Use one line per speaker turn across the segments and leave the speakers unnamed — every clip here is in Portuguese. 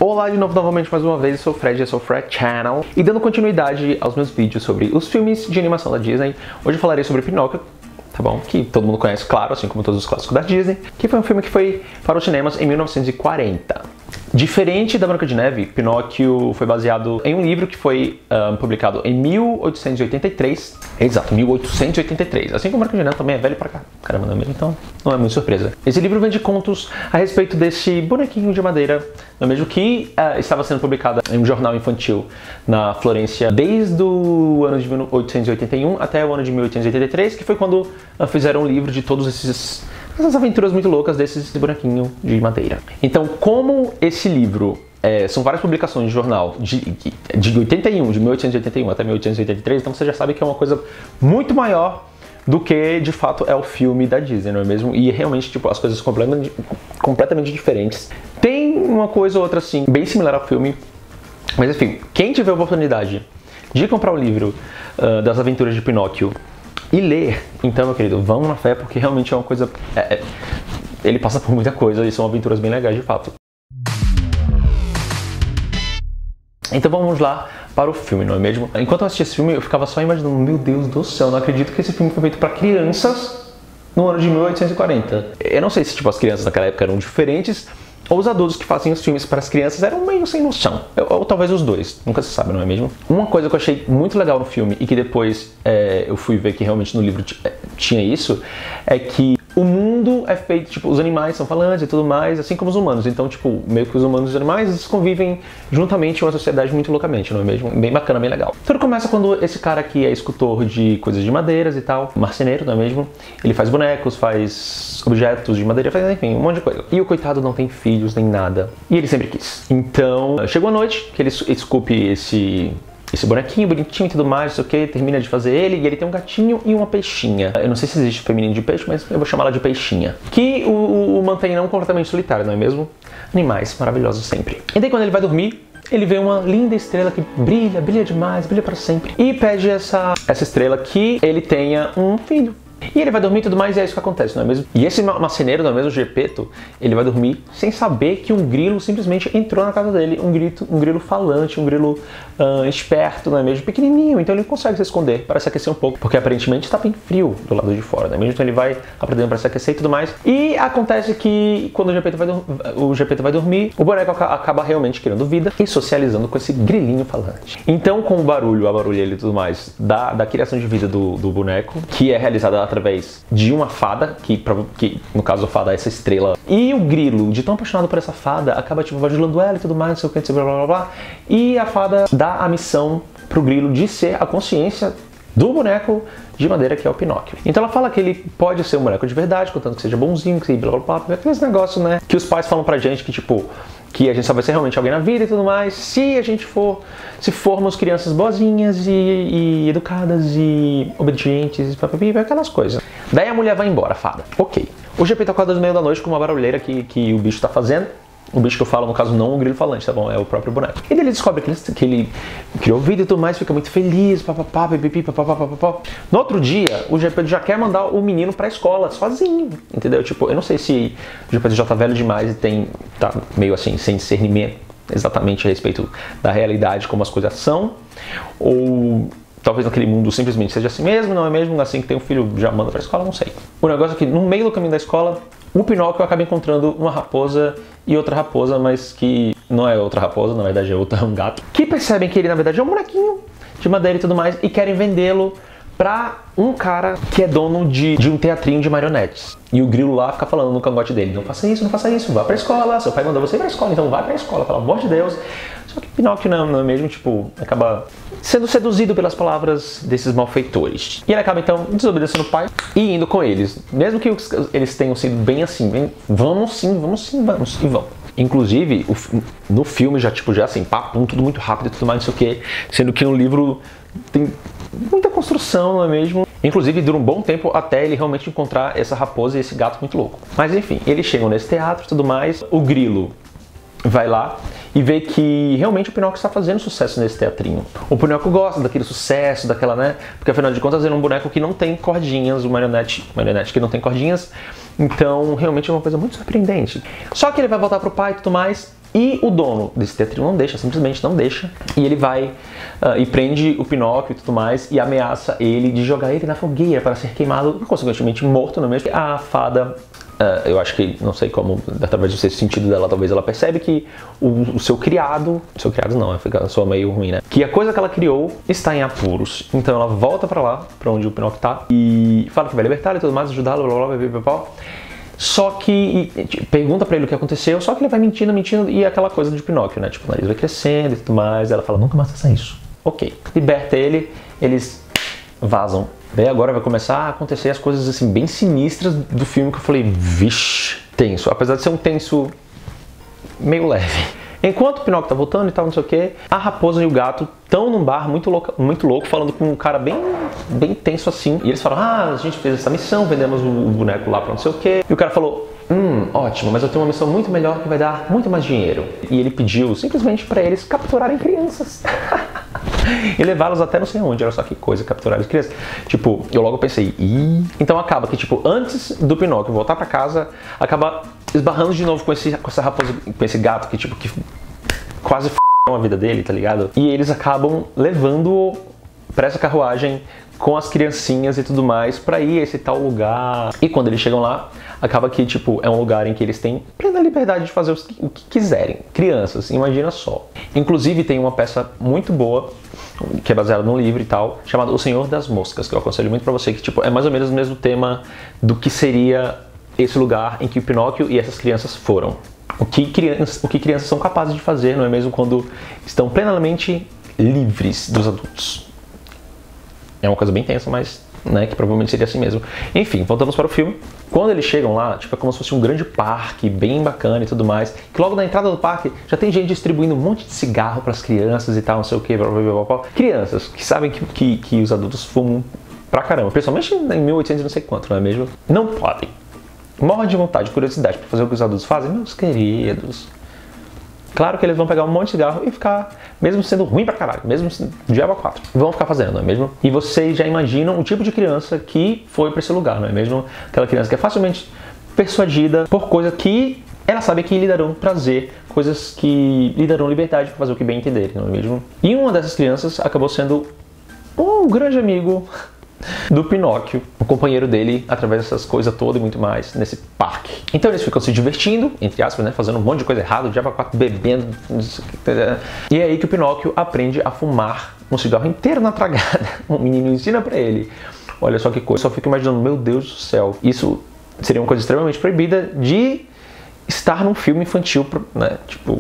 Olá de novo, novamente, mais uma vez, eu sou o Fred, esse é o Fred Channel. E dando continuidade aos meus vídeos sobre os filmes de animação da Disney, hoje eu falarei sobre Pinóquio, tá bom? Que todo mundo conhece, claro, assim como todos os clássicos da Disney, que foi um filme que foi para os cinemas em 1940. Diferente da Branca de Neve, Pinóquio foi baseado em um livro que foi publicado em 1883. Exato, 1883. Assim como Branca de Neve também é velho pra cá. Caramba, não é mesmo? Então não é muito surpresa. Esse livro vem de contos a respeito desse bonequinho de madeira, não é mesmo? Que estava sendo publicado em um jornal infantil na Florência desde o ano de 1881 até o ano de 1883, que foi quando fizeram um livro de todos essas aventuras muito loucas desse bonequinho de madeira. Então, como esse livro são várias publicações de jornal de 1881 até 1883, então você já sabe que é uma coisa muito maior do que de fato é o filme da Disney, não é mesmo? E realmente, tipo, as coisas completamente diferentes. Tem uma coisa ou outra assim, bem similar ao filme, mas enfim, quem tiver a oportunidade de comprar o livro das aventuras de Pinóquio e ler, então, meu querido, vamos na fé, porque realmente é uma coisa... ele passa por muita coisa e são aventuras bem legais, de fato. Então vamos lá para o filme, não é mesmo? Enquanto eu assistia esse filme, eu ficava só imaginando, meu Deus do céu, não acredito que esse filme foi feito para crianças no ano de 1840. Eu não sei se, tipo, as crianças naquela época eram diferentes, ou os adultos que fazem os filmes para as crianças eram meio sem noção. Ou talvez os dois, nunca se sabe, não é mesmo? Uma coisa que eu achei muito legal no filme, e que depois eu fui ver que realmente no livro tinha isso, é que o mundo é feito, tipo, os animais são falantes e tudo mais, assim como os humanos. Então, tipo, meio que os humanos e os animais, eles convivem juntamente em uma sociedade muito loucamente, não é mesmo? Bem bacana, bem legal. Tudo começa quando esse cara aqui é escultor de coisas de madeiras e tal, marceneiro, não é mesmo? Ele faz bonecos, faz objetos de madeira, faz, enfim, um monte de coisa. E o coitado não tem filhos nem nada. E ele sempre quis. Então, chegou a noite que ele esculpe esse bonequinho bonitinho e tudo mais, não sei o que, termina de fazer ele, e ele tem um gatinho e uma peixinha. Eu não sei se existe feminino de peixe, mas eu vou chamar ela de peixinha. Que o mantém não completamente solitário, não é mesmo? Animais maravilhosos sempre. E daí quando ele vai dormir, ele vê uma linda estrela que brilha, brilha demais, brilha para sempre. E pede essa estrela que ele tenha um filho. E ele vai dormir e tudo mais, e é isso que acontece, não é mesmo? E esse marceneiro, não é mesmo, Gepeto, ele vai dormir sem saber que um grilo simplesmente entrou na casa dele. Um grilo falante, um grilo esperto, não é mesmo? Pequenininho, então ele consegue se esconder para se aquecer um pouco, porque aparentemente está bem frio do lado de fora, não é mesmo? Então ele vai aprendendo para se aquecer e tudo mais. E acontece que quando o Gepeto vai dormir, o boneco acaba realmente criando vida e socializando com esse grilinho falante. Então, com a barulheira e tudo mais da criação de vida do boneco, que é realizada através de uma fada, que no caso a fada é essa estrela, e o grilo, de tão apaixonado por essa fada, acaba tipo bajulando ela e tudo mais, não sei o que, blá blá blá, e a fada dá a missão pro grilo de ser a consciência do boneco de madeira que é o Pinóquio. Então ela fala que ele pode ser um boneco de verdade, contanto que seja bonzinho, que blá blá blá, aqueles negócios, né, que os pais falam pra gente que tipo, que a gente só vai ser realmente alguém na vida e tudo mais, se formos crianças boazinhas e educadas e obedientes, aquelas coisas. Daí a mulher vai embora, a fada. Ok. O Gepeto acorda no meio da noite com uma barulheira que o bicho tá fazendo. O bicho que eu falo, no caso, não o grilo falante, tá bom? É o próprio boneco. E daí ele descobre que ele criou vida e tudo mais, fica muito feliz, papapá, pipipi, papapá. No outro dia, o Gepeto já quer mandar o menino pra escola, sozinho, entendeu? Tipo, eu não sei se o Gepeto já tá velho demais e tá meio assim, sem discernimento exatamente a respeito da realidade, como as coisas são, ou talvez naquele mundo simplesmente seja assim mesmo, não é mesmo? Assim que tem um filho, já manda pra escola, não sei. O negócio é que no meio do caminho da escola, o Pinóquio acaba encontrando uma raposa e outra raposa, mas que não é outra raposa, na verdade é um gato, que percebem que ele na verdade é um bonequinho de madeira e tudo mais e querem vendê-lo pra um cara que é dono de um teatrinho de marionetes. E o grilo lá fica falando no cangote dele, não faça isso, vá pra escola, seu pai mandou você ir pra escola, então vai pra escola, pelo amor de Deus. Só que Pinóquio não é mesmo, tipo, acaba sendo seduzido pelas palavras desses malfeitores. E ele acaba então desobedecendo o pai e indo com eles. Mesmo que eles tenham sido bem assim, bem, vamos e vão. Inclusive, no filme já assim, papum, tudo muito rápido e tudo mais, não sei o que, sendo que no livro tem muita construção, não é mesmo? Inclusive, dura um bom tempo até ele realmente encontrar essa raposa e esse gato muito louco. Mas enfim, eles chegam nesse teatro e tudo mais, o grilo vai lá e vê que realmente o Pinóquio está fazendo sucesso nesse teatrinho. O Pinóquio gosta daquele sucesso, daquela, né? Porque afinal de contas ele é um boneco que não tem cordinhas, uma marionete que não tem cordinhas. Então realmente é uma coisa muito surpreendente. Só que ele vai voltar pro pai e tudo mais. E o dono desse teatrinho não deixa, simplesmente não deixa. E ele vai e prende o Pinóquio e tudo mais e ameaça ele de jogar ele na fogueira para ser queimado e consequentemente morto, não é mesmo? A fada, eu acho que, não sei como, através do sexto sentido dela, talvez ela percebe que o seu criado não, fica só meio ruim, né? Que a coisa que ela criou está em apuros. Então ela volta pra lá, pra onde o Pinóquio tá, e fala que vai libertar ele e tudo mais, ajudá-lo, blá blá blá blá blá. Só que pergunta pra ele o que aconteceu, só que ele vai mentindo, e aquela coisa de Pinóquio, né? Tipo, o nariz vai crescendo e tudo mais. Ela fala, nunca mais faça isso. Ok. Liberta ele, eles vazam. Daí agora vai começar a acontecer as coisas assim bem sinistras do filme que eu falei, vixe, tenso. Apesar de ser um tenso meio leve. Enquanto o Pinóquio tá voltando e tal, não sei o que, a raposa e o gato estão num bar muito louco, falando com um cara bem tenso assim. E eles falam, a gente fez essa missão, vendemos o boneco lá pra não sei o que. E o cara falou, ótimo, mas eu tenho uma missão muito melhor que vai dar muito mais dinheiro. E ele pediu simplesmente pra eles capturarem crianças. E levá-los até não sei onde, olha só que coisa, capturar as crianças. Tipo, eu logo pensei, Então acaba que, tipo, antes do Pinóquio voltar pra casa, acaba esbarrando de novo com essa raposa, com esse gato que, tipo, que quase a vida dele, tá ligado? E eles acabam levando pra essa carruagem com as criancinhas e tudo mais pra ir a esse tal lugar. E quando eles chegam lá, acaba que, tipo, é um lugar em que eles têm plena liberdade de fazer o que quiserem. Crianças, imagina só. Inclusive tem uma peça muito boa, que é baseada num livro e tal, chamado O Senhor das Moscas, que eu aconselho muito pra você, que, tipo, é mais ou menos o mesmo tema do que seria esse lugar em que o Pinóquio e essas crianças foram. O que crianças são capazes de fazer, não é mesmo, quando estão plenamente livres dos adultos. É uma coisa bem tensa, mas, né, que provavelmente seria assim mesmo. Enfim, voltamos para o filme. Quando eles chegam lá, tipo, é como se fosse um grande parque, bem bacana e tudo mais, que logo na entrada do parque já tem gente distribuindo um monte de cigarro para as crianças e tal, não sei o que, blá, blá, blá, blá. Crianças que sabem que os adultos fumam pra caramba, principalmente em 1800 e não sei quanto, não é mesmo? Não podem. Morre de vontade, de curiosidade para fazer o que os adultos fazem, meus queridos. Claro que eles vão pegar um monte de cigarro e ficar, mesmo sendo ruim pra caralho, mesmo sendo diabo a 4, vão ficar fazendo, não é mesmo? E vocês já imaginam o tipo de criança que foi pra esse lugar, não é mesmo? Aquela criança que é facilmente persuadida por coisas que ela sabe que lhe darão prazer, coisas que lhe darão liberdade para fazer o que bem entenderem, não é mesmo? E uma dessas crianças acabou sendo um grande amigo do Pinóquio, o companheiro dele, através dessas coisas todas e muito mais, nesse parque. Então eles ficam se divertindo, entre aspas, né, fazendo um monte de coisa errada, o diabo 4 bebendo, e é aí que o Pinóquio aprende a fumar um cigarro inteiro na tragada. O menino ensina pra ele. Olha só que coisa, eu só fico imaginando, meu Deus do céu, isso seria uma coisa extremamente proibida de estar num filme infantil, né, tipo,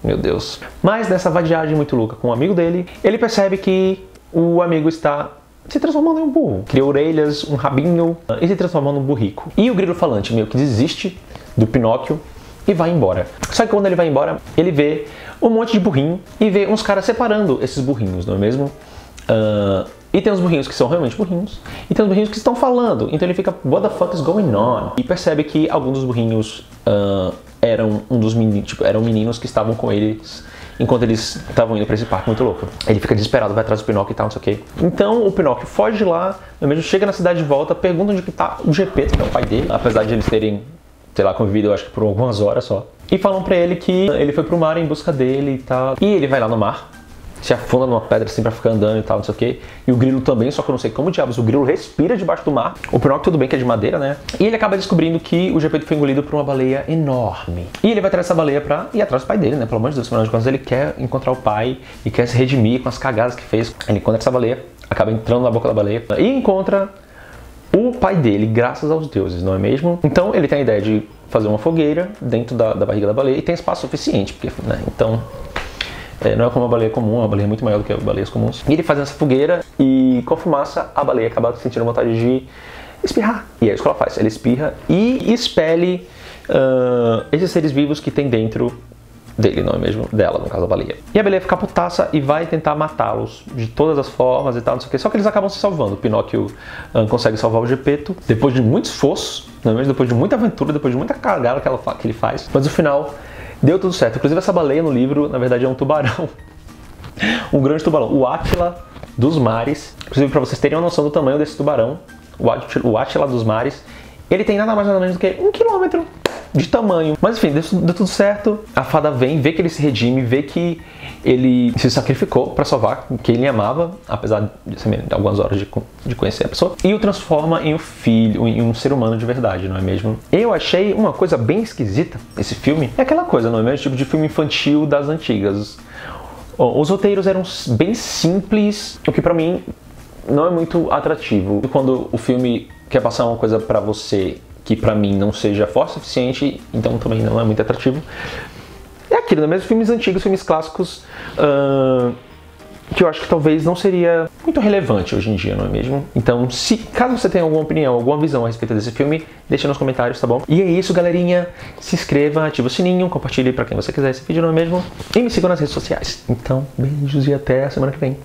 meu Deus. Mas nessa vadiagem muito louca com um amigo dele, ele percebe que o amigo está se transformando em um burro. Cria orelhas, um rabinho e se transformando num burrico. E o grilo falante meio que desiste do Pinóquio e vai embora. Só que quando ele vai embora, ele vê um monte de burrinho e vê uns caras separando esses burrinhos, não é mesmo? E tem os burrinhos que são realmente burrinhos e tem os burrinhos que estão falando. Então ele fica, what the fuck is going on? E percebe que alguns dos burrinhos eram eram meninos que estavam com eles enquanto eles estavam indo pra esse parque muito louco. Ele fica desesperado, vai atrás do Pinóquio e tal, não sei o que. Então o Pinóquio foge de lá, mesmo chega na cidade de volta, pergunta onde que tá o Geppetto, que é o pai dele, apesar de eles terem, sei lá, convivido, eu acho que por algumas horas só. E falam pra ele que ele foi pro mar em busca dele e tal. E ele vai lá no mar, se afunda numa pedra assim pra ficar andando e tal, não sei o que. E o grilo também, só que eu não sei como diabos, o grilo respira debaixo do mar. O Pinóquio tudo bem que é de madeira, né? E ele acaba descobrindo que o Geppetto foi engolido por uma baleia enorme. E ele vai atrás dessa baleia pra ir atrás do pai dele, né? Pelo amor de Deus, afinal de contas ele quer encontrar o pai e quer se redimir com as cagadas que fez. Ele encontra essa baleia, acaba entrando na boca da baleia e encontra o pai dele, graças aos deuses, não é mesmo? Então ele tem a ideia de fazer uma fogueira dentro da barriga da baleia e tem espaço suficiente, porque, né? Então não é como uma baleia comum, uma baleia muito maior do que baleias comuns. E ele faz essa fogueira e com a fumaça a baleia acaba sentindo vontade de espirrar. E é isso que ela faz, ela espirra e expele esses seres vivos que tem dentro dele, não é mesmo? Dela, no caso da baleia. E a baleia fica putaça e vai tentar matá-los de todas as formas e tal, não sei o que. Só que eles acabam se salvando. O Pinóquio consegue salvar o Geppetto depois de muito esforço, não é mesmo? Depois de muita aventura, depois de muita cagada que ele faz. Mas no final deu tudo certo. Inclusive essa baleia no livro, na verdade, é um tubarão. Um grande tubarão. O Átila dos mares. Inclusive, para vocês terem uma noção do tamanho desse tubarão, o Átila dos mares, ele tem nada mais nada menos do que 1 quilômetro de tamanho. Mas enfim, deu tudo certo. A fada vem, vê que ele se redime, vê que ele se sacrificou para salvar quem ele amava, apesar de algumas horas de conhecer a pessoa, e o transforma em um filho, em um ser humano de verdade, não é mesmo? Eu achei uma coisa bem esquisita esse filme. É aquela coisa, não é mesmo? Tipo de filme infantil das antigas. Os roteiros eram bem simples, o que pra mim não é muito atrativo. Quando o filme quer passar uma coisa pra você que pra mim não seja forte o suficiente, então também não é muito atrativo. É aquilo, não é mesmo? Filmes antigos, filmes clássicos, que eu acho que talvez não seria muito relevante hoje em dia, não é mesmo? Então, caso você tenha alguma opinião, alguma visão a respeito desse filme, deixa nos comentários, tá bom? E é isso, galerinha. Se inscreva, ative o sininho, compartilhe pra quem você quiser esse vídeo, não é mesmo? E me siga nas redes sociais. Então, beijos e até a semana que vem.